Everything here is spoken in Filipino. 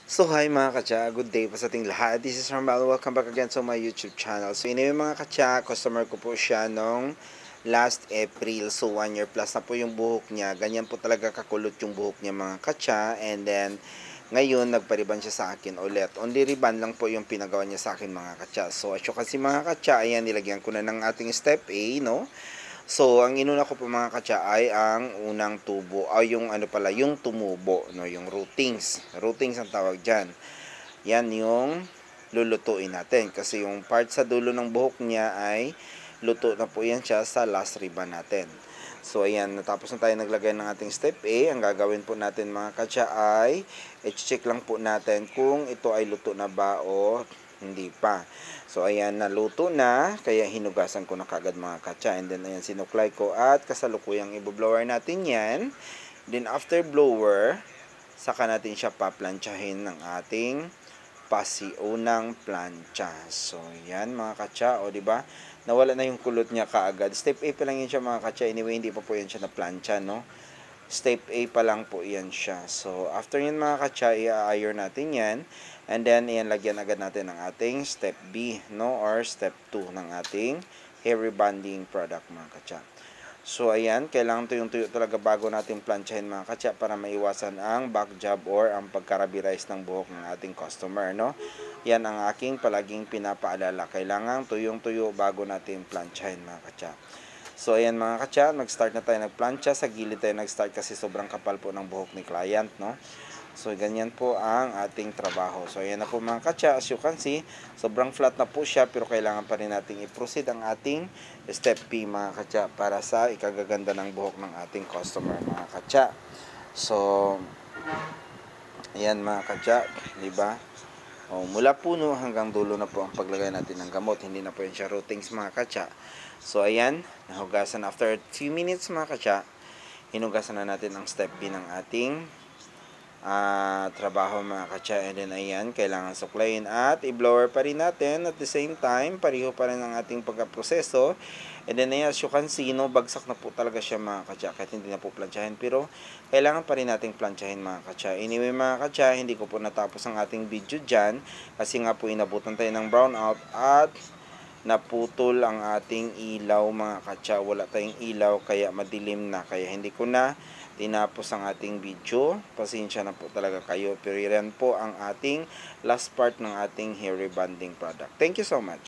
So hi mga katya, good day po sa ating lahat. This is Ramel, welcome back again to my YouTube channel. So anyway mga katya, customer ko po siya nung last April. So 1 year plus na po yung buhok niya. Ganyan po talaga kakulot yung buhok niya mga katya. And then ngayon nagpariban siya sa akin ulit. Only riban lang po yung pinagawa niya sa akin mga katya. So as you can see mga katya, ayan nilagyan ko na ng ating step A, no? So, ang inuna ko po mga katsa ay ang unang tubo, ay yung ano pala, yung tumubo, no, yung rootings. Rootings ang tawag diyan. Yan yung lulutuin natin kasi yung part sa dulo ng buhok niya ay luto na po yan siya sa last ribbon natin. So, ayan, natapos na tayo naglagay ng ating step A. Ang gagawin po natin mga katsa ay i-check lang po natin kung ito ay luto na ba o hindi pa. So, ayan, naluto na. Kaya hinugasan ko na kagad mga katsa. And then, ayan, sinuklay ko at kasalukuyang i-blower natin yan. Then, after blower, saka natin siya paplantsahin ng ating pasiunang plancha. So, yan mga katsa. O, diba? Nawala na yung kulot niya kaagad. Step A pa lang yun siya mga katsa. Anyway, hindi pa po yan siya na plancha, no? Step A pa lang po yan siya. So, after yun mga katsa, i-iron natin yan. And then, ayan, lagyan agad natin ng ating step B, no? Or step 2 ng ating hair rebonding product mga katsa. So, ayan, kailangan tuyong-tuyo talaga bago natin planchahin mga katsa para maiwasan ang back job or ang pagkarabirize ng buhok ng ating customer, no? Yan ang aking palaging pinapaalala. Kailangan tuyong-tuyo bago natin planchahin mga katsa. So, ayan mga katsa, nag-start na tayo nagplancha. Sa gilid tayo nag-start kasi sobrang kapal po ng buhok ni client, no? So, ganyan po ang ating trabaho. So, ayan na po mga katsa. As you can see, sobrang flat na po siya pero kailangan pa rin natin i-proceed ang ating step P mga katsa para sa ikagaganda ng buhok ng ating customer mga katsa. So, ayan mga katsa, diba? O, mula puno hanggang dulo na po ang paglagay natin ng gamot. Hindi na po yan siya routings mga katsa. So, ayan, nahugasan after a few minutes mga katsa, hinugasan na natin ang step B ng ating trabaho mga katsa. And then, ayan, kailangan suklayin at i-blower pa rin natin. At the same time, pariho pa rin ang ating pagkaproseso. And then, ayan, as you can see, no, bagsak na po talaga siya mga katsa. Kahit hindi na po planchahin. Pero, kailangan pa rin nating planchahin mga katsa. Anyway mga katsa, hindi ko po natapos ang ating video dyan. Kasi nga po, inabutan tayo ng brown out at naputol ang ating ilaw mga katsa. Wala tayong ilaw kaya madilim na. Kaya hindi ko na tinapos ang ating video. Pasensya na po talaga kayo. Pero yan po ang ating last part ng ating hair rebonding product. Thank you so much.